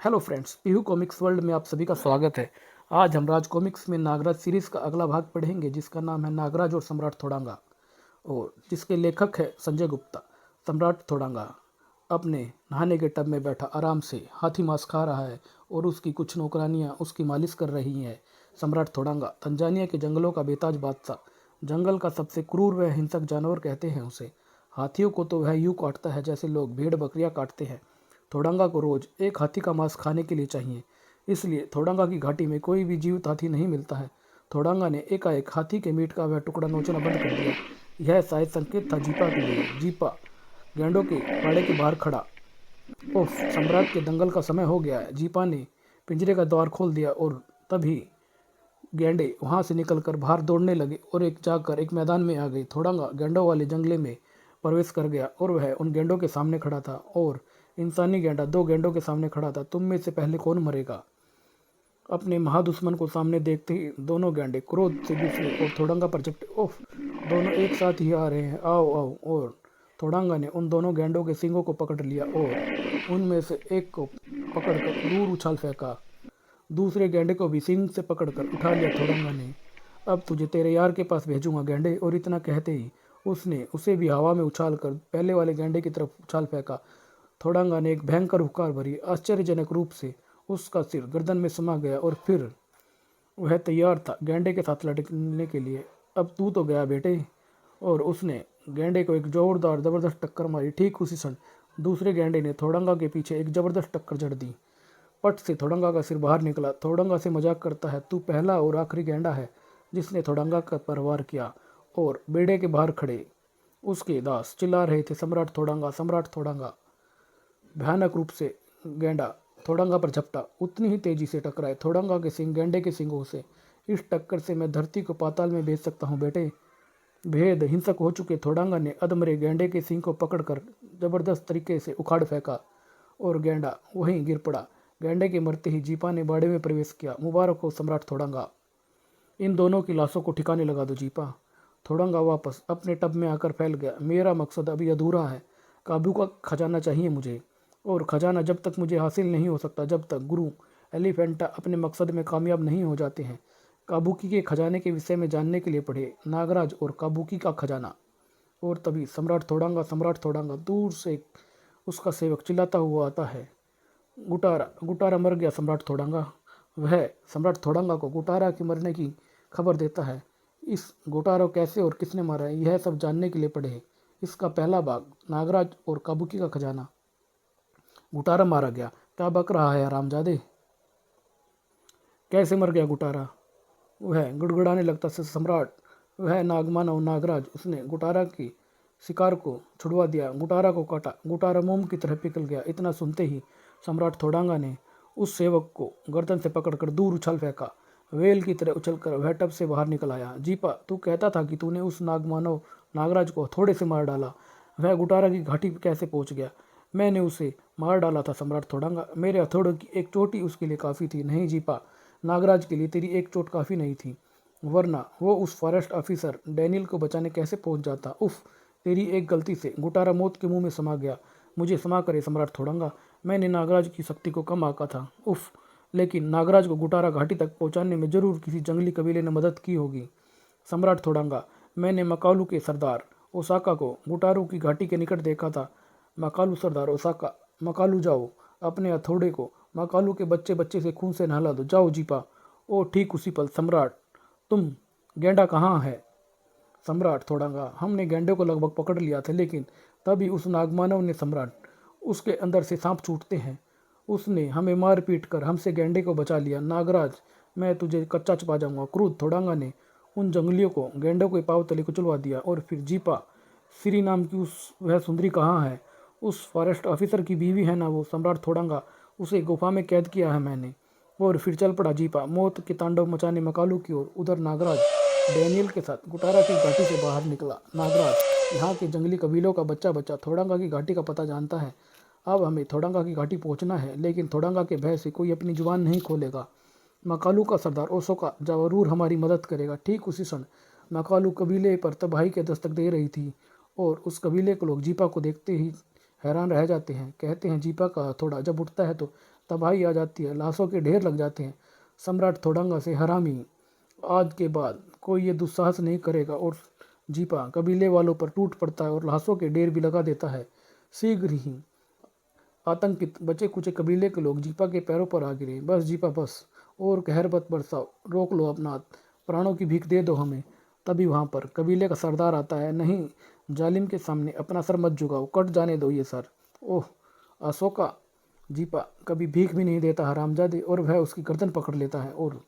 Hello friends, Pihu comics world में आप सभी का स्वागत है। आज हम राज कॉमिक्स में नागराज सीरीज का अगला भाग पढ़ेंगे, जिसका नाम है नागराज और सम्राट थोड़ांगा, और जिसके लेखक है संजय गुप्ता। सम्राट थोड़ांगा अपने नहाने के टब में बैठा आराम से हाथी मांस खा रहा है और उसकी कुछ नौकरानियां उसकी मालिश कर रही हैं। सम्राट थोड़ांगा तंजानिया के जंगलों का बेताज बादशाह, जंगल का सबसे क्रूर व हिंसक जानवर कहते हैं उसे। हाथियों को तो वह यूं काटता है जैसे लोग भेड़ बकरियां काटते हैं। थोड़ांगा को रोज एक हाथी का मांस खाने के लिए चाहिए, इसलिए थोड़ांगा की घाटी में कोई भी जीवित हाथी नहीं मिलता है। थोड़ांगा ने एकाएक हाथी के मीट का वह टुकड़ा नोचना बंद कर दिया। यह शायद संकेत था जीपा के लिए। जीपा गैंडों के बाड़े के बाहर खड़ा। उफ, सम्राट के दंगल का समय हो गया है। जीपा ने पिंजरे का द्वार खोल दिया और तभी गैंडे वहां से निकलकर बाहर दौड़ने लगे और एक जाकर एक मैदान में आ गई। थोड़ांगा गैंडों वाले जंगले में प्रवेश कर गया और वह उन गैंडों के सामने खड़ा था, और इंसानी गैंडा दो गैंडों के सामने खड़ा था। तुम में से पहले कौन मरेगा? अपने महादुश्मन को सामने देखते ही दोनों गैंडे क्रोध से बिफरे और थोड़ांगा पर झपटे। ओफ, दोनों एक साथ ही आ रहे हैं, आओ आओ। और थोड़ांगा ने उन दोनों गैंडों के सींगों को पकड़ लिया और उनमें से एक को पकड़कर दूर उछाल फेंका। दूसरे गैंडे को भी सींग से पकड़कर उठा लिया थोड़ांगा ने। अब तुझे तेरे यार के पास भेजूंगा गैंडे। और इतना कहते ही उसने उसे भी हवा में उछाल कर पहले वाले गैंडे की तरफ उछाल फेंका। थोड़ांगा ने एक भयंकर हुंकार भरी। आश्चर्यजनक रूप से उसका सिर गर्दन में समा गया और फिर वह तैयार था गैंडे के साथ लड़ने के लिए। अब तू तो गया बेटे। और उसने गैंडे को एक जोरदार जबरदस्त टक्कर मारी। ठीक उसी क्षण दूसरे गैंडे ने थोड़ांगा के पीछे एक जबरदस्त टक्कर जड़ दी। पट से थोड़ांगा का सिर बाहर निकला। थोड़ांगा से मजाक करता है, तू पहला और आखिरी गैंडा है जिसने थोड़ांगा का परवार किया। और बेड़े के बाहर खड़े उसके दास चिल्ला रहे थे, सम्राट थोड़ांगा, सम्राट थोड़ांगा। भयानक रूप से गैंडा थोड़ांगा पर झपटा। उतनी ही तेजी से टकराए थोड़ांगा के सिंग गैंडे के सिंगों से। इस टक्कर से मैं धरती को पाताल में भेज सकता हूँ बेटे। भेद हिंसक हो चुके थोड़ांगा ने अधमरे गैंडे के सिंग को पकड़कर जबरदस्त तरीके से उखाड़ फेंका और गैंडा वहीं गिर पड़ा। गैंडे के मरते ही जीपा ने बाड़े में प्रवेश किया। मुबारक हो सम्राट थोड़ांगा, इन दोनों की लाशों को ठिकाने लगा दो जीपा। थोड़ांगा वापस अपने टब में आकर फैल गया। मेरा मकसद अभी अधूरा है। काबू का खजाना चाहिए मुझे, और खजाना जब तक मुझे हासिल नहीं हो सकता जब तक गुरु एलिफेंटा अपने मकसद में कामयाब नहीं हो जाते हैं। काबुकी के खजाने के विषय में जानने के लिए पढ़े नागराज और काबुकी का खजाना। और तभी सम्राट थोड़ांगा दूर से उसका सेवक चिल्लाता हुआ आता है, गुटारा गुटारा मर गया सम्राट थोड़ांगा। वह सम्राट थोड़ांगा को गुटारा के मरने की खबर देता है। इस गुटारा को कैसे और किसने मारा है, यह सब जानने के लिए पढ़े इसका पहला भाग, नागराज और काबुकी का खजाना। गुटारा मारा गया? क्या बक रहा है रामजादे? कैसे मर गया गुटारा? वह गुड़गुड़ाने लगता से सम्राट, वह नागमानव नागराज, उसने गुटारा की शिकार को छुड़वा दिया, गुटारा को काटा। गुटारा मोम की तरह पिघल गया। इतना सुनते ही सम्राट थोड़ांगा ने उस सेवक को गर्दन से पकड़कर दूर उछल फेंका। वेल की तरह उछलकर वह टब से बाहर निकल आया। जीपा, तू कहता था कि तूने उस नागमानव नागराज को थोड़े से मार डाला। वह गुटारा की घाटी कैसे पहुंच गया? मैंने उसे मार डाला था सम्राट थोड़ांगा। मेरे हथौड़े की एक चोटी उसके लिए काफ़ी थी। नहीं जीपा, नागराज के लिए तेरी एक चोट काफ़ी नहीं थी, वरना वो उस फॉरेस्ट ऑफिसर डैनियल को बचाने कैसे पहुंच जाता। उफ, तेरी एक गलती से गुटारा मौत के मुंह में समा गया। मुझे क्षमा करे सम्राट थोड़ांगा, मैंने नागराज की शक्ति को कम आंका था। उफ, लेकिन नागराज को गुटारा घाटी तक पहुंचाने में जरूर किसी जंगली कबीले ने मदद की होगी। सम्राट थोड़ांगा, मैंने मकालू के सरदार ओसाका को गुटारू की घाटी के निकट देखा था। मकालू सरदार ओसाका, मकालू जाओ, अपने हथौड़े को मकालू के बच्चे बच्चे से खून से नहला दो, जाओ जीपा। ओ ठीक उसी पल, सम्राट तुम, गैंडा कहाँ है? सम्राट थोड़ांगा, हमने गैंडे को लगभग पकड़ लिया था, लेकिन तभी उस नागमानव ने, सम्राट, उसके अंदर से सांप छूटते हैं, उसने हमें मार पीट कर हमसे गैंडे को बचा लिया। नागराज, मैं तुझे कच्चा छुपा जाऊंगा। क्रूर थोड़ांगा ने उन जंगलियों को गैंडों के पाँव तले कुचलवा दिया। और फिर जीपा, श्री नाम की उस वह सुंदरी कहाँ है? उस फॉरेस्ट ऑफिसर की बीवी है ना वो? सम्राट थोड़ांगा, उसे गुफा में कैद किया है मैंने। और फिर चल पड़ा जीपा मौत के तांडव मचाने मकालू की ओर। उधर नागराज डैनियल के साथ गुटारा की घाटी से बाहर निकला। नागराज यहाँ के जंगली कबीलों का बच्चा बच्चा थोड़ांगा की घाटी का पता जानता है। अब हमें थोड़ांगा की घाटी पहुँचना है, लेकिन थोड़ांगा के भय से कोई अपनी जुबान नहीं खोलेगा। मकालू का सरदार ओसोका जरूर हमारी मदद करेगा। ठीक उसी क्षण मकालू कबीले पर तबाही के दस्तक दे रही थी, और उस कबीले के लोग जीपा को देखते ही हैरान रह जाते हैं। कहते हैं जीपा का हथौड़ा जब उठता है तो तबाही आ जाती है, लाशों के ढेर लग जाते हैं। सम्राट थोड़ंगा से हरामी, आज के बाद कोई ये दुस्साहस नहीं करेगा। और जीपा कबीले वालों पर टूट पड़ता है और लाशों के ढेर भी लगा देता है। शीघ्र ही आतंकित बचे कुचे कबीले के लोग जीपा के पैरों पर आ गिरे। बस जीपा बस, और कहर मत बरसाओ, रोक लो अपना हाथ, प्राणों की भीख दे दो हमें। तभी वहाँ पर कबीले का सरदार आता है। नहीं, जालिम के सामने अपना सर मत झुकाओ, कट जाने दो ये सर। ओह अशोका, जीपा कभी भीख भी नहीं देता हरामजादे। और वह उसकी गर्दन पकड़ लेता है। और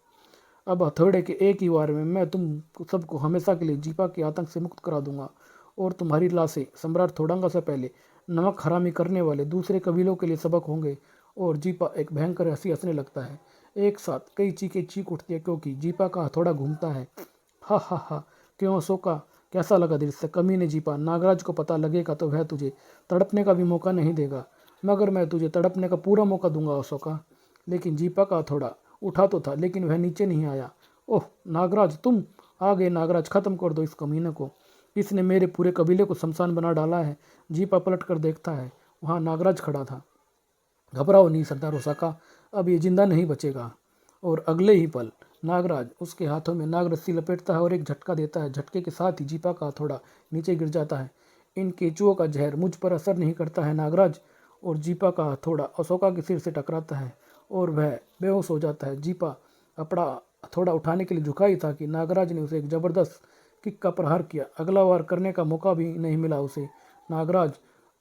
अब हथौड़े के एक ही वार में मैं तुम सबको हमेशा के लिए जीपा के आतंक से मुक्त करा दूंगा। और तुम्हारी लाशें सम्राट थोड़ंगा से पहले नमक हरामी करने वाले दूसरे कबीलों के लिए सबक होंगे। और जीपा एक भयंकर हंसी हंसने लगता है। एक साथ कई चीखें चीख उठती है क्योंकि जीपा का हथौड़ा घूमता है। हा हा हा, क्यों अशोका, कैसा लगा दृश्य? कमीने जीपा, नागराज को पता लगेगा तो वह तुझे तड़पने का भी मौका नहीं देगा, मगर मैं तुझे तड़पने का पूरा मौका दूंगा अशोका। लेकिन जीपा का हथौड़ा उठा तो था लेकिन वह नीचे नहीं आया। ओह नागराज, तुम आ गए। नागराज, खत्म कर दो इस कमीने को, इसने मेरे पूरे कबीले को शमशान बना डाला है। जीपा पलट कर देखता है, वहाँ नागराज खड़ा था। घबराओ नहीं सरदार ओसाका, अब ये जिंदा नहीं बचेगा। और अगले ही पल नागराज उसके हाथों में नाग रस्सी लपेटता है और एक झटका देता है। झटके के साथ ही जीपा का हथौड़ा नीचे गिर जाता है। इन केचुओं का जहर मुझ पर असर नहीं करता है नागराज। और जीपा का हथौड़ा अशोका के सिर से टकराता है और वह बेहोश हो जाता है। जीपा अपना हथौड़ा उठाने के लिए झुका ही था कि नागराज ने उसे एक जबरदस्त किक का प्रहार किया। अगला वार करने का मौका भी नहीं मिला उसे। नागराज,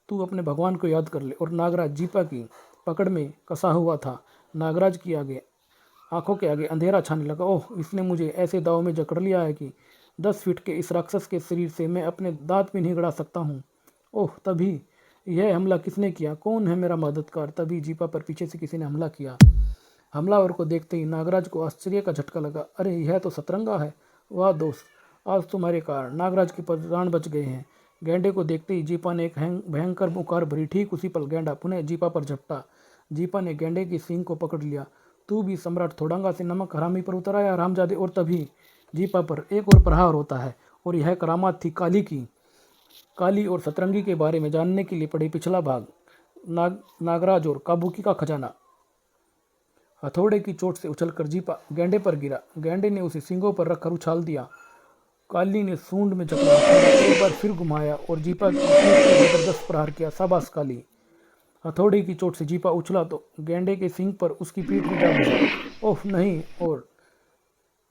तू अपने भगवान को याद कर ले। और नागराज जीपा की पकड़ में कसा हुआ था। नागराज की आगे आंखों के आगे अंधेरा छाने लगा। ओह, इसने मुझे ऐसे दाव में जकड़ लिया है कि 10 फीट के इस राक्षस के शरीर से मैं अपने दांत भी नहीं गड़ा सकता हूँ। ओह, तभी यह हमला किसने किया? कौन है मेरा मददगार? तभी जीपा पर पीछे से किसी ने हमला किया। हमलावर को देखते ही नागराज को आश्चर्य का झटका लगा। अरे, यह तो सतरंगा है। वाह दोस्त, आज तुम्हारे कारण नागराज के प्राण बच गए हैं। गेंडे को देखते ही जीपा ने एक भयंकर पुकार भरी। ठीक उसी पल गेंडा पुनः जीपा पर झपटा। जीपा ने गेंडे की सींग को पकड़ लिया। तू भी सम्राट थोड़ंगा से नमक हरामी पर उतर आया रामजादे। और तभी जीपा पर एक और प्रहार होता है। और यह करामात थी काली की। काली और सतरंगी के बारे में जानने के लिए पढ़े पिछला भाग, नागराज और काबुकी का खजाना। हथौड़े की चोट से उछलकर जीपा गेंडे पर गिरा। गेंडे ने उसे सींगों पर रखकर उछाल दिया। काली ने सूंड में जकड़ा हथौड़ा एक बार फिर घुमाया और जीपा की पीठ पर जबरदस्त प्रहार किया। शाबाश काली। हथौड़े की चोट से जीपा उछला तो गेंडे के सींग पर उसकी पीठ में जा घुसा। ओह नहीं! और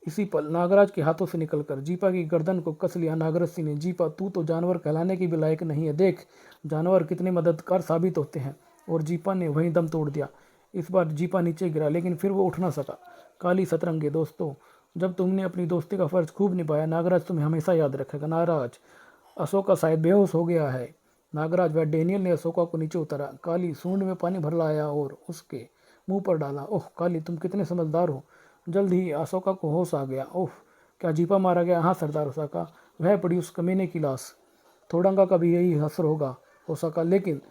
इसी पल नागराज के हाथों से निकलकर जीपा की गर्दन को कस लिया नागरस्सी ने। जीपा, तू तो जानवर कहलाने की भी लायक नहीं है। देख जानवर कितने मददगार साबित होते हैं। और जीपा ने वहीं दम तोड़ दिया। इस बार जीपा नीचे गिरा लेकिन फिर वो उठ ना सका। काली सतरंगे दोस्तों, जब तुमने अपनी दोस्ती का फर्ज खूब निभाया, नागराज तुम्हें हमेशा याद रखेगा। नागराज, अशोका शायद बेहोश हो गया है। नागराज व डेनियल ने अशोका को नीचे उतारा। काली सूंड में पानी भर लाया और उसके मुंह पर डाला। ओह काली, तुम कितने समझदार हो। जल्द ही अशोका को होश आ गया। ओह, क्या जीपा मारा गया? हाँ सरदार ओसाका, वह पड़ी उस कमीने की लाश। थोड़ंगा का भी यही हसर होगा ओसाका, लेकिन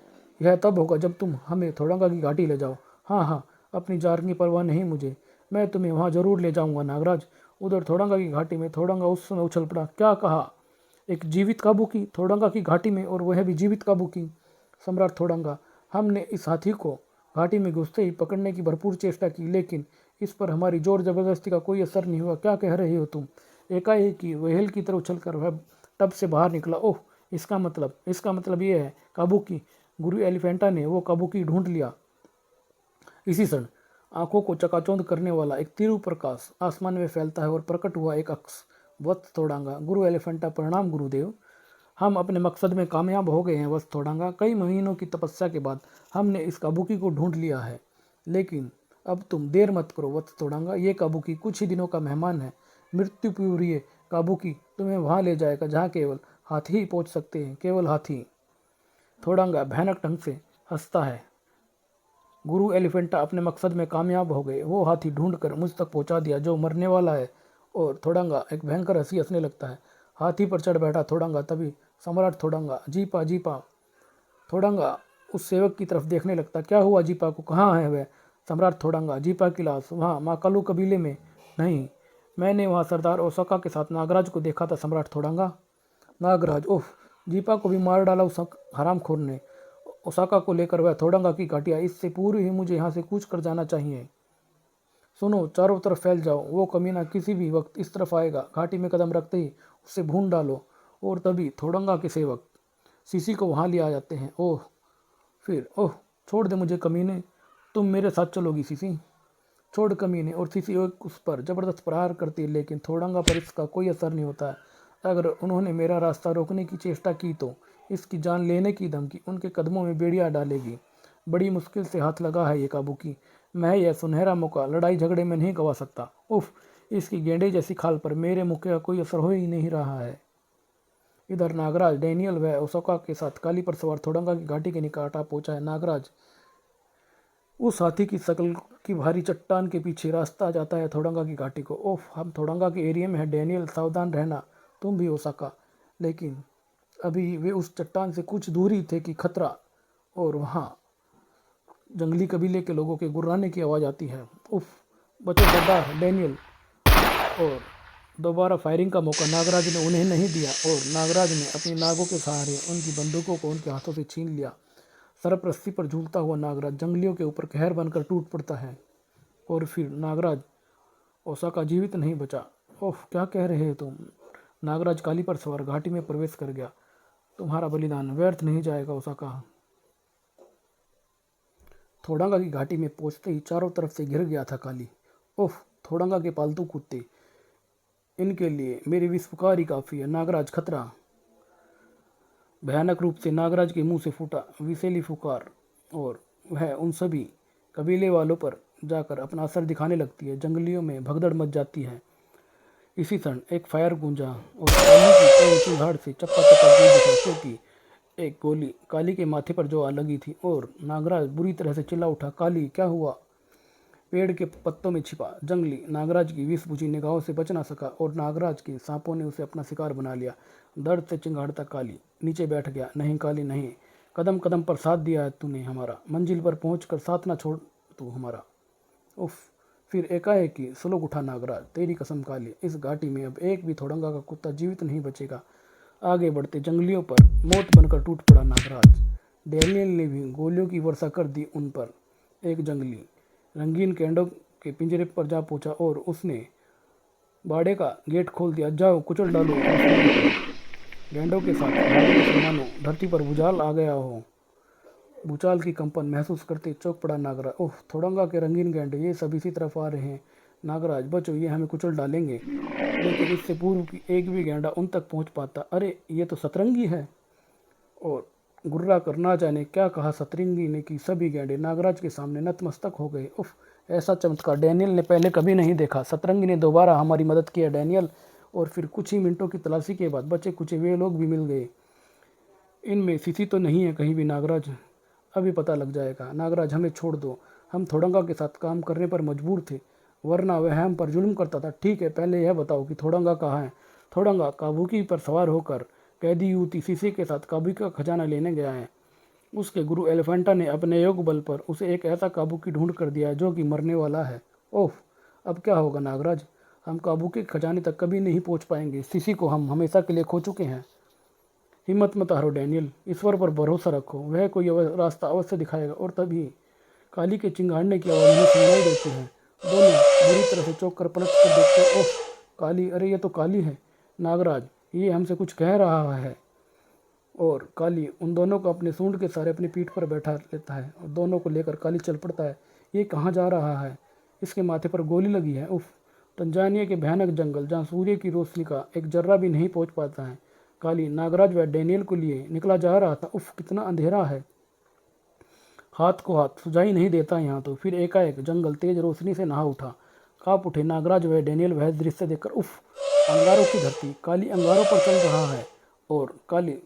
यह तब होगा जब तुम हमें थोड़ंगा की घाटी ले जाओ। हाँ हाँ, अपनी जान की परवाह नहीं मुझे, मैं तुम्हें वहाँ जरूर ले जाऊँगा नागराज। उधर थोड़ंगा की घाटी में थोड़ंगा उस समय उछल पड़ा। क्या कहा? एक जीवित काबुकी थोड़ंगा की घाटी में, और वह भी जीवित काबुकी। सम्राट थोड़ंगा, हमने इस हाथी को घाटी में घुसते ही पकड़ने की भरपूर चेष्टा की, लेकिन इस पर हमारी जोर जबरदस्ती का कोई असर नहीं हुआ। क्या कह रहे हो तुम? एकाएक ही वहेल की तरह उछलकर वह टब से बाहर निकला। ओह, इसका मतलब ये है काबुकी, गुरु एलिफेंटा ने वो काबुकी ढूंढ लिया। इसी क्षण आंखों को चकाचौंध करने वाला एक तीव्र प्रकाश आसमान में फैलता है और प्रकट हुआ एक अक्ष। वत्स थोड़ांगा, गुरु एलिफेंटा, प्रणाम गुरुदेव। हम अपने मकसद में कामयाब हो गए हैं वत्स थोड़ांगा। कई महीनों की तपस्या के बाद हमने इस काबुकी को ढूंढ लिया है। लेकिन अब तुम देर मत करो वत्स थोड़ांगा, ये काबुकी कुछ ही दिनों का मेहमान है। मृत्यु प्रिय काबुकी तुम्हें वहाँ ले जाएगा जहाँ केवल हाथी ही पहुँच सकते हैं, केवल हाथी। थोड़ांगा भयानक ढंग से हंसता है। गुरु एलिफेंटा अपने मकसद में कामयाब हो गए। वो हाथी ढूंढ कर मुझ तक पहुंचा दिया जो मरने वाला है। और थोड़ंगा एक भयंकर हंसी हंसने लगता है। हाथी पर चढ़ बैठा थोड़ंगा। तभी सम्राट थोड़ंगा, जीपा जीपा। थोड़ंगा उस सेवक की तरफ देखने लगता। क्या हुआ जीपा को? कहाँ है वह? सम्राट थोड़ंगा, जीपा की लाश वहाँ माकालू कबीले में? नहीं, मैंने वहाँ सरदार ओसाका के साथ नागराज को देखा था। सम्राट थोड़ंगा, नागराज, ओह, जीपा को भी मार डाला उस हरामखोर ने। ओसाका को लेकर वह थोडंगा की घाटी आई। इससे पूर्व ही मुझे यहाँ से कूच कर जाना चाहिए। सुनो, चारों तरफ फैल जाओ, वो कमीना किसी भी वक्त इस तरफ आएगा। घाटी में कदम रखते ही उससे भून डालो। और तभी थोडंगा के सेवक सीसी को वहाँ ले आ जाते हैं। ओह, छोड़ दे मुझे कमीने, तुम मेरे साथ चलोगी सीसी। छोड़ कमीने। और सीसी उस पर जबरदस्त प्रहार करती है, लेकिन थोडंगा पर इसका कोई असर नहीं होता है। अगर उन्होंने मेरा रास्ता रोकने की चेष्टा की तो इसकी जान लेने की धमकी उनके कदमों में बेड़िया डालेगी। बड़ी मुश्किल से हाथ लगा है ये काबुकी। मैं यह सुनहरा मौका लड़ाई झगड़े में नहीं गवा सकता। उफ, इसकी गेंडे जैसी खाल पर मेरे मुक्के का कोई असर हो ही नहीं रहा है। इधर नागराज, डेनियल व ओसाका के साथ काली पर सवार थोडंगा की घाटी के निकट आ पहुंचा है। नागराज उस हाथी की शकल की भारी चट्टान के पीछे रास्ता जाता है थोडंगा की घाटी को। ओफ, हम थोडंगा के एरिया में है डेनियल, सावधान रहना, तुम भी ओसाका। लेकिन अभी वे उस चट्टान से कुछ दूरी थे कि खतरा, और वहाँ जंगली कबीले के लोगों के गुर्राने की आवाज़ आती है। उफ, बचो सरदार डेनियल। और दोबारा फायरिंग का मौका नागराज ने उन्हें नहीं दिया और नागराज ने अपनी नागों के सहारे उनकी बंदूकों को उनके हाथों से छीन लिया। सरप रस्सी पर झूलता हुआ नागराज जंगलियों के ऊपर कहर बनकर टूट पड़ता है। और फिर नागराज ओसाका जीवित नहीं बचा। ओह, क्या कह रहे हो तुम? नागराज काली पर सवार घाटी में प्रवेश कर गया। तुम्हारा बलिदान व्यर्थ नहीं जाएगा ओसाका। थोडंगा की घाटी में पहुंचते ही चारों तरफ से घिर गया था काली। ओह, थोडंगा के पालतू कुत्ते, इनके लिए मेरी विष पुकार ही काफ़ी है। नागराज, खतरा! भयानक रूप से नागराज के मुंह से फूटा विषैली फुकार, और वह उन सभी कबीले वालों पर जाकर अपना असर दिखाने लगती है। जंगलियों में भगदड़ मच जाती है। इसी क्षण एक फायर गूंजा और काली की कई चिंगाड़ से चप्पा चप्पा गूंज उठा, क्योंकि एक गोली काली के माथे पर जो आ लगी थी। और नागराज बुरी तरह से चिल्ला उठा, काली, क्या हुआ? पेड़ के पत्तों में छिपा जंगली नागराज की विष बुझी निगाहों से बच ना सका और नागराज के सांपों ने उसे अपना शिकार बना लिया। दर्द से चिंगाड़ता काली नीचे बैठ गया। नहीं काली, नहीं, कदम कदम पर साथ दिया है तूने हमारा, मंजिल पर पहुंचकर साथ ना छोड़ तू हमारा। उफ, फिर एकाएक ही सुलग उठा नागराज, तेरी कसम काली, इस घाटी में अब एक भी थोडंगा का कुत्ता जीवित नहीं बचेगा। आगे बढ़ते जंगलियों पर मौत बनकर टूट पड़ा नागराज। डेनियल ने भी गोलियों की वर्षा कर दी उन पर। एक जंगली रंगीन गेंडों के पिंजरे पर जा पहुंचा और उसने बाड़े का गेट खोल दिया। जाओ, कुचल डालो गेंडों के साथ। मानो धरती पर भूचाल आ गया हो। भूचाल की कंपन महसूस करते चौंक पड़ा नागराज। ओह, थोडंगा के रंगीन गेंडे, ये सब इसी तरफ आ रहे हैं। नागराज, बचो, ये हमें कुचल डालेंगे। लेकिन इससे पूर्व की एक भी गेंडा उन तक पहुंच पाता। अरे, ये तो सतरंगी है। और गुर्रा कर ना जाने क्या कहा सतरंगी ने कि सभी गेंडे नागराज के सामने नतमस्तक हो गए। उफ, ऐसा चमत्कार डेनियल ने पहले कभी नहीं देखा। सतरंगी ने दोबारा हमारी मदद किया डेनियल। और फिर कुछ ही मिनटों की तलाशी के बाद बचे कुचे वे लोग भी मिल गए। इनमें सीसी तो नहीं है कहीं भी नागराज? अभी पता लग जाएगा। नागराज, हमें छोड़ दो, हम थोडंगा के साथ काम करने पर मजबूर थे, वरना वह हम पर जुल्म करता था। ठीक है, पहले यह बताओ कि थोडंगा कहाँ है? थोडंगा काबुकी पर सवार होकर कैदी युवती सीसी के साथ काबुकी का खजाना लेने गया है। उसके गुरु एलिफेंटा ने अपने योग बल पर उसे एक ऐसा काबुकी ढूंढ कर दिया है जो कि मरने वाला है। ओह, अब क्या होगा नागराज? हम काबुकी के खजाने तक कभी नहीं पहुंच पाएंगे। सीसी को हम हमेशा के लिए खो चुके हैं। हिम्मत मत हारो डेनियल, ईश्वर पर भरोसा रखो, वह कोई रास्ता अवश्य दिखाएगा। और तभी काली के चिंगाड़ने की आवाज़ उन्हें सुनाई देती है। दोनों बुरी तरह से चौंक कर पलट कर देखते। ओह काली, अरे ये तो काली है। नागराज, ये हमसे कुछ कह रहा है। और काली उन दोनों को अपने सूंड के सहारे अपनी पीठ पर बैठा लेता है और दोनों को लेकर काली चल पड़ता है। ये कहाँ जा रहा है? इसके माथे पर गोली लगी है। उफ, तंजानिया के भयानक जंगल जहाँ सूर्य की रोशनी का एक जर्रा भी नहीं पहुँच पाता है। काली नागराज व डेनियल को लिए निकला जा रहा था। उफ, कितना अंधेरा है, हाथ को हाथ सुझाई नहीं देता यहाँ तो। फिर एकाएक जंगल तेज रोशनी से नहा उठा। काँप उठे नागराज व डेनियल वह दृश्य देखकर। उफ, अंगारों की धरती, काली अंगारों पर चल रहा है और काली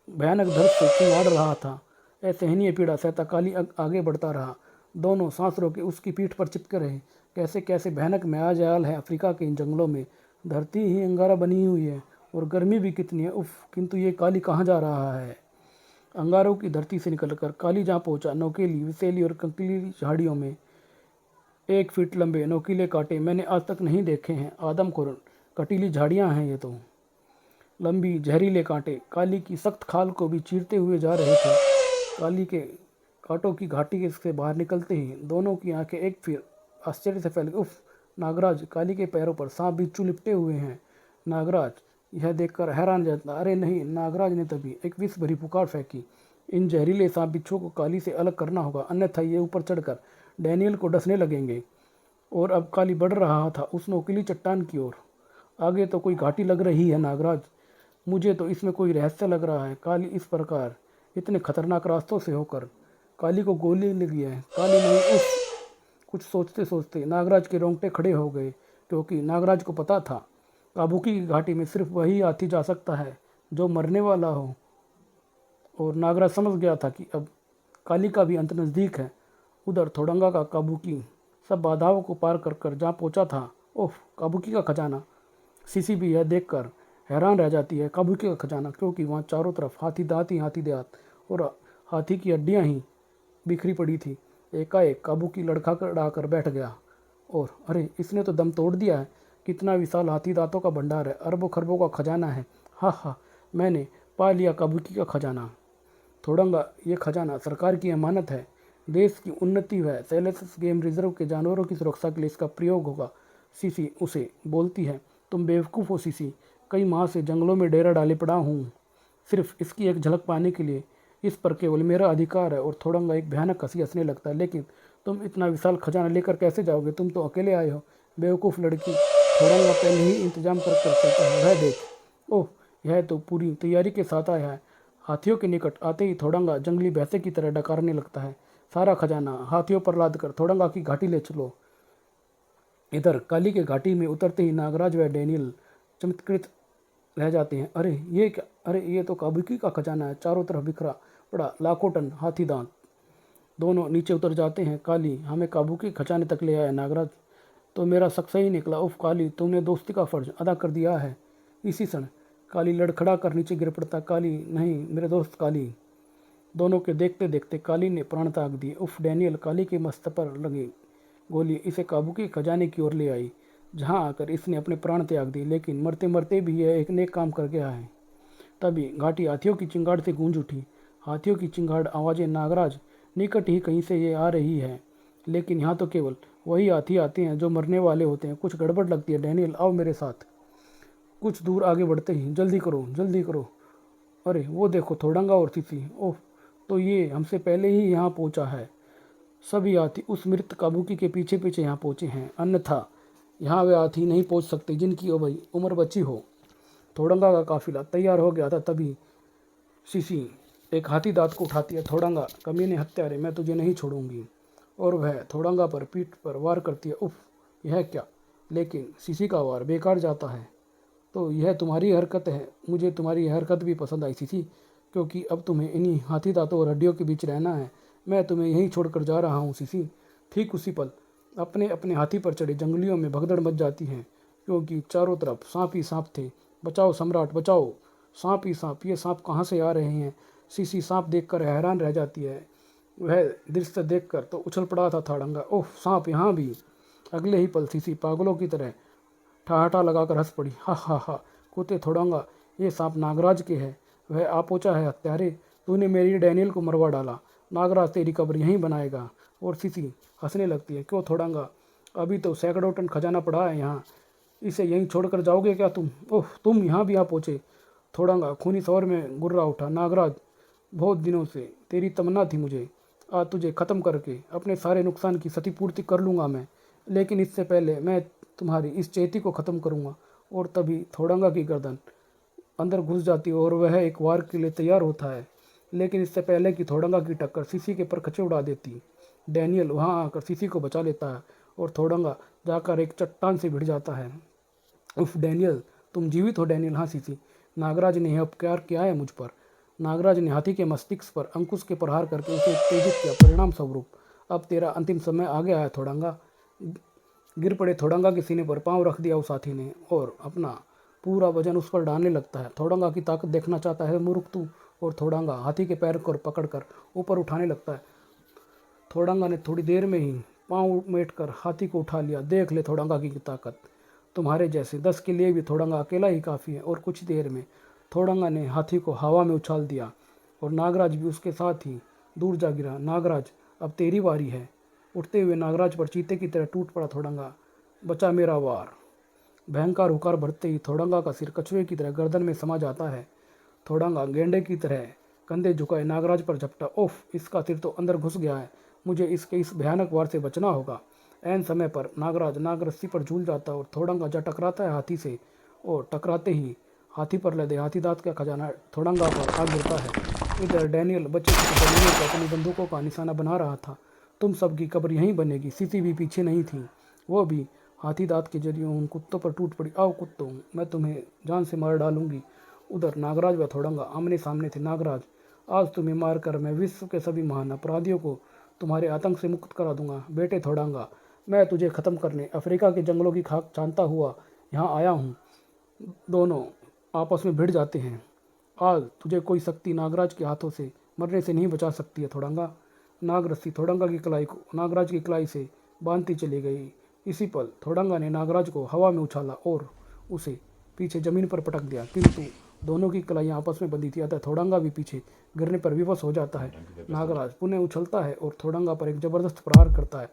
भयानक दर्द से चिंगाड़ रहा था। असहनीय पीड़ा सहता काली आगे बढ़ता रहा। दोनों सांस रोके उसकी पीठ पर चिपके रहे। कैसे कैसे भयानक म्याजाल है अफ्रीका के इन जंगलों में। धरती ही अंगारा बनी हुई है और गर्मी भी कितनी है। उफ, किंतु ये काली कहाँ जा रहा है? अंगारों की धरती से निकलकर काली जहाँ पहुँचा, नोकीली विसेली और कंकीली झाड़ियों में 1 फीट लंबे नोकीले कांटे मैंने आज तक नहीं देखे हैं। आदमखोर कटीली झाड़ियाँ हैं ये तो। लंबी जहरीले कांटे काली की सख्त खाल को भी चीरते हुए जा रहे थे। काली के कांटों की घाटी से बाहर निकलते ही दोनों की आंखें एक फिर आश्चर्य से फैल गई। उफ! नागराज! काली के पैरों पर सांप बिच्छू लिपटे हुए हैं। नागराज यह देखकर हैरान जाता। अरे नहीं! नागराज ने तभी एक विष भरी पुकार फेंकी। इन जहरीले सांप बिच्छुओं को काली से अलग करना होगा, अन्यथा ये ऊपर चढ़कर डैनियल को डसने लगेंगे। और अब काली बढ़ रहा था उस नोकीली चट्टान की ओर। आगे तो कोई घाटी लग रही है नागराज, मुझे तो इसमें कोई रहस्य लग रहा है। काली इस प्रकार इतने खतरनाक रास्तों से होकर काली को गोली लगी है। काली नहीं, उस कुछ सोचते सोचते नागराज के रोंगटे खड़े हो गए, क्योंकि नागराज को पता था काबुकी की घाटी में सिर्फ वही हाथी जा सकता है जो मरने वाला हो। और नागराज समझ गया था कि अब काली का भी अंत नज़दीक है। उधर थोडंगा का काबुकी सब बाधाओं को पार कर कर जहाँ पहुँचा था। ओह! काबुकी का खजाना! सीसी भी यह देखकर हैरान रह जाती है। काबुकी का खजाना, क्योंकि वहाँ चारों तरफ हाथी दांत ही हाथी दांत और हाथी की हड्डियाँ ही बिखरी पड़ी थी। एकाएक काबुकी लड़खड़ा कर बैठ गया और अरे! इसने तो दम तोड़ दिया है। कितना विशाल हाथी दांतों का भंडार है, अरबों खरबों का खजाना है। हा हा! मैंने पा लिया काबुकी का खजाना। थोडंगा, ये खजाना सरकार की अमानत है। देश की उन्नति व सेलेसिस गेम रिजर्व के जानवरों की सुरक्षा के लिए इसका प्रयोग होगा। सीसी उसे बोलती है। तुम बेवकूफ़ हो सीसी, कई माह से जंगलों में डेरा डाले पड़ा हूँ सिर्फ इसकी एक झलक पाने के लिए। इस पर केवल मेरा अधिकार है। और थोडंगा एक भयानक हंसी हंसने लगता है। लेकिन तुम इतना विशाल खजाना लेकर कैसे जाओगे? तुम तो अकेले आए हो, बेवकूफ़ लड़की। थोडंगा पहले ही इंतजाम कर कर चलता है। वह देख, ओह! यह तो पूरी तैयारी के साथ आया है। हाथियों के निकट आते ही थोडंगा जंगली भैंसे की तरह डकारने लगता है। सारा खजाना हाथियों पर लाद कर थोडंगा की घाटी ले चलो। इधर काली के घाटी में उतरते ही नागराज व डैनियल चमत्कृत रह जाते हैं। अरे ये क्या? अरे ये तो काबुकी का खजाना है। चारों तरफ बिखरा पड़ा लाखों टन हाथी दांत। दोनों नीचे उतर जाते हैं। काली, हमें काबुकी खजाने तक ले आया नागराज। तो मेरा शक सही निकला। उफ काली, तुमने दोस्ती का फर्ज अदा कर दिया है। इसी क्षण काली लड़खड़ा कर नीचे गिर पड़ता। काली नहीं, मेरे दोस्त काली। दोनों के देखते देखते काली ने प्राण त्याग दिए। उफ! डैनियल काली के मस्त पर लगी गोली इसे काबुकी खजाने की ओर ले आई, जहां आकर इसने अपने प्राण त्याग दिए। लेकिन मरते मरते भी यह एक नेक काम कर गया है। तभी घाटी हाथियों की चिंगाड़ से गूंज उठी। हाथियों की चिंगाड़ आवाज़ें नागराज, निकट ही कहीं से ये आ रही है। लेकिन यहाँ तो केवल वही हाथी आते हैं जो मरने वाले होते हैं। कुछ गड़बड़ लगती है। डैनियल, आओ मेरे साथ। कुछ दूर आगे बढ़ते ही, जल्दी करो जल्दी करो। अरे वो देखो थोडंगा और सीसी। ओह! तो ये हमसे पहले ही यहाँ पहुँचा है। सभी हाथी उस मृत काबुकी के पीछे पीछे यहाँ पहुँचे हैं, अन्यथा यहाँ वे हाथी नहीं पहुँच सकते जिनकी अभी उम्र बची हो। थोडंगा का काफिला तैयार हो गया था। तभी सीसी एक हाथी दांत को उठाती है। थोडंगा, कमीने हत्यारे, मैं तुझे नहीं छोड़ूंगी। और वह थोडंगा पर पीठ पर वार करती है। उफ! यह क्या? लेकिन सीसी का वार बेकार जाता है। तो यह तुम्हारी हरकत है। मुझे तुम्हारी यह हरकत भी पसंद आई सीसी, क्योंकि अब तुम्हें इन्हीं हाथी दांतों और हड्डियों के बीच रहना है। मैं तुम्हें यहीं छोड़कर जा रहा हूँ सीसी। ठीक उसी पल अपने अपने हाथी पर चढ़े जंगलियों में भगदड़ मच जाती है, क्योंकि चारों तरफ सांप ही सांप थे। बचाओ सम्राट बचाओ! सांप ही सांप! ये सांप कहाँ से आ रहे हैं? सीसी सांप देखकर हैरान रह जाती है। वह दृश्य देखकर तो उछल पड़ा था थोडंगा। ओह! सांप यहाँ भी! अगले ही पल सीसी पागलों की तरह ठहाठा लगाकर हंस पड़ी। हा हा हा! कुत्ते थोडंगा, ये सांप नागराज के है। वह आ पहुँचा है हत्यारे। तूने मेरी डैनियल को मरवा डाला। नागराज तेरी कब्र यहीं बनाएगा। और सीसी हंसने लगती है। क्यों थोडंगा, अभी तो सैकड़ों टन खजाना पड़ा है यहाँ, इसे यहीं छोड़कर जाओगे क्या तुम? ओह! तुम यहाँ भी आ पहुँचे। थोडंगा खूनी स्वर में गुर्रा उठा। नागराज, बहुत दिनों से तेरी तमन्ना थी मुझे। आज तुझे ख़त्म करके अपने सारे नुकसान की क्षतिपूर्ति कर लूँगा मैं। लेकिन इससे पहले मैं तुम्हारी इस चेती को ख़त्म करूँगा। और तभी थोडंगा की गर्दन अंदर घुस जाती है और वह एक वार के लिए तैयार होता है। लेकिन इससे पहले कि थोडंगा की टक्कर सीसी के परखचे उड़ा देती, डैनियल वहाँ आकर सीसी को बचा लेता है और थोडंगा जाकर एक चट्टान से भिड़ जाता है। उफ डैनियल, तुम जीवित हो डैनियल? हाँ सीसी, नागराज ने यह उपकार किया है मुझ पर। नागराज ने हाथी के मस्तिष्क पर अंकुश के प्रहार करके उसे उत्तेजित किया। परिणाम स्वरूप अब तेरा अंतिम समय आ गया है थोडंगा। गिर पड़े थोडंगा के सीने पर पांव रख दिया उस हाथी ने और अपना पूरा वजन उस पर डालने लगता है। थोडंगा की ताकत देखना चाहता है मूर्ख तू? और थोडंगा हाथी के पैर को पकड़कर ऊपर उठाने लगता है। थोडंगा ने थोड़ी देर में ही पांव मेटकर हाथी को उठा लिया। देख ले थोडंगा की ताकत। तुम्हारे जैसे 10 के लिए भी थोडंगा अकेला ही काफ़ी है। और कुछ देर में थोडंगा ने हाथी को हवा में उछाल दिया और नागराज भी उसके साथ ही दूर जा गिरा। नागराज, अब तेरी बारी है। उठते हुए नागराज पर चीते की तरह टूट पड़ा थोड़ंगा। बचा मेरा वार। भयंकर हुकार भरते ही थोड़ंगा का सिर कछुए की तरह गर्दन में समा जाता है। थोड़ंगा गेंडे की तरह कंधे झुकाए नागराज पर झपटा। ओफ, इसका सिर तो अंदर घुस गया है। मुझे इसके इस भयानक वार से बचना होगा। ऐन समय पर नागराज नागरस्सी पर झूल जाता है और थोड़ंगा जा टकराता है हाथी से, और टकराते ही हाथी पर लदे हाथी दांत का खजाना थोड़ंगा पर आ गिरता है। इधर डैनियल बच्चे की जमीन पर अपनी बंदूकों का निशाना बना रहा था। तुम सबकी कब्र यहीं बनेगी। सिसी भी पीछे नहीं थी। वो भी हाथी दांत के जरिए उन कुत्तों पर टूट पड़ी। आओ कुत्तों, मैं तुम्हें जान से मार डालूंगी। उधर नागराज व थोड़ंगा आमने सामने थे। नागराज, आज तुम्हें मारकर मैं विश्व के सभी महान अपराधियों को तुम्हारे आतंक से मुक्त करा दूंगा। बेटे थोड़ंगा, मैं तुझे ख़त्म करने अफ्रीका के जंगलों की खाक छानता हुआ यहाँ आया हूँ। दोनों आपस में भिड़ जाते हैं। आज तुझे कोई शक्ति नागराज के हाथों से मरने से नहीं बचा सकती है थोड़ंगा। नागरस्सी थोड़ंगा की कलाई को नागराज की कलाई से बांधती चली गई। इसी पल थोड़ंगा ने नागराज को हवा में उछाला और उसे पीछे जमीन पर पटक दिया, किंतु दोनों की कलाइयाँ आपस में बंधी थी, अतः थोड़ंगा भी पीछे गिरने पर विवश हो जाता है। नागराज पुनः उछलता है और थोड़ंगा पर एक जबरदस्त प्रहार करता है।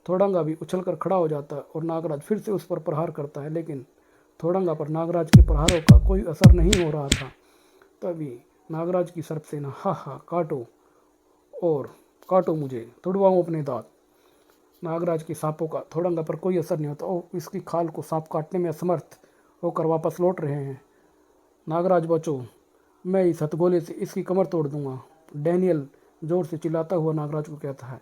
थोड़ंगा भी उछलकर खड़ा हो जाता है और नागराज फिर से उस पर प्रहार करता है, लेकिन थोड़ंगा पर नागराज के प्रहारों का कोई असर नहीं हो रहा था। तभी नागराज की सर्पसेना, हा हा, काटो और काटो मुझे, तुड़वाऊँ अपने दांत। नागराज के सांपों का थोड़ंगा पर कोई असर नहीं होता। और इसकी खाल को सांप काटने में असमर्थ होकर वापस लौट रहे हैं। नागराज बचो, मैं इस हथगोले से इसकी कमर तोड़ दूंगा। डैनियल जोर से चिल्लाता हुआ नागराज को कहता है।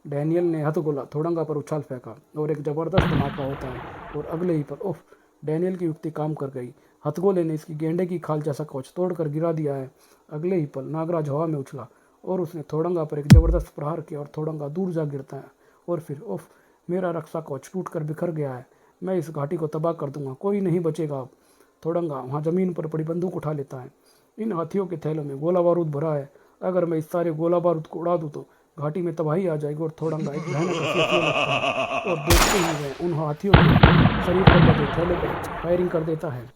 डैनियल ने हथगोला थोड़ंगा पर उछाल फेंका और एक जबरदस्त धमाका होता है और अगले ही पर उफ, डैनियल की युक्ति काम कर गई। हथगोले ने इसकी गेंडे की खाल जैसा कवच तोड़कर गिरा दिया है। अगले ही पल नागराज हवा में उछला और उसने थोड़ंगा पर एक जबरदस्त प्रहार किया और थोड़ंगा दूर जा गिरता है। और फिर उफ, मेरा रक्षा कवच टूट कर बिखर गया है। मैं इस घाटी को तबाह कर दूंगा, कोई नहीं बचेगा अब। थोड़ंगा वहाँ ज़मीन पर पड़ी बंदूक उठा लेता है। इन हाथियों के थैलों में गोला बारूद भरा है। अगर मैं इस सारे गोला बारूद को उड़ा दूँ तो घाटी में तबाही आ जाएगी। और थोड़ंगा एक भयानक हंसी हंसने लगता है और देखते ही वह उन हाथियों के शरीर पर लगे थैले पर फायरिंग कर देता है।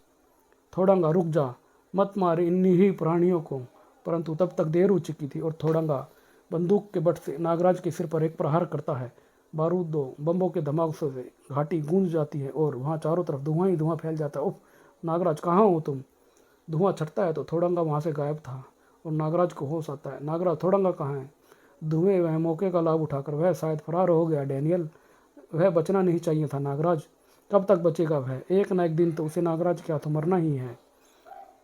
थोड़ंगा, रुक जा, मत मार इन्हीं ही प्राणियों को। परंतु तब तक देर हो चुकी थी और थोड़ंगा बंदूक के बट से नागराज के सिर पर एक प्रहार करता है। बारूद दो बम्बों के धमाकों से घाटी गूंज जाती है और वहाँ चारों तरफ धुआं ही धुआं फैल जाता है। उफ, नागराज कहाँ हो तुम? धुआं छटता है तो थोड़ंगा वहाँ से गायब था और नागराज को होश आता है। नागराज, थोड़ंगा कहाँ है? धुएं वह मौके का लाभ उठाकर वह शायद फरार हो गया। डैनियल, वह बचना नहीं चाहिए था। नागराज कब तक बचेगा वह? एक ना एक दिन तो उसे नागराज के हाथों मरना ही है।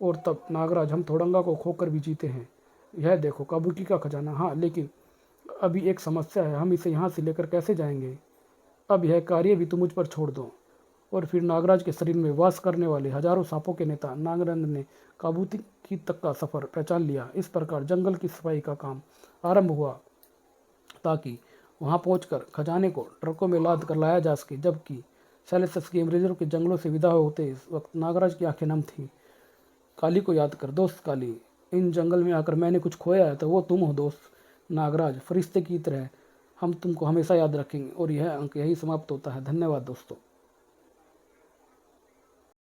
और तब नागराज, हम थोड़ंगा को खोकर भी जीते हैं। यह देखो काबुकी का खजाना। हाँ, लेकिन अभी एक समस्या है, हम इसे यहाँ से लेकर कैसे जाएंगे? अब यह कार्य भी तुम मुझ पर छोड़ दो। और फिर नागराज के शरीर में वास करने वाले हजारों सांपों के नेता नागनंद ने काबुकी तक का सफर पहचान लिया। इस प्रकार जंगल की सफाई का काम आरंभ हुआ ताकि वहां पहुंचकर खजाने को ट्रकों में लाद कर लाया जा सके। जबकि सेलेसस के रिजर्व के जंगलों से विदा होते इस वक्त नागराज की आंखें नम थीं। काली को याद कर दोस्त काली, इन जंगल में आकर मैंने कुछ खोया है तो वो तुम हो दोस्त। नागराज, फरिश्ते की तरह हम तुमको हमेशा याद रखेंगे। और यह अंक यही समाप्त होता है। धन्यवाद दोस्तों।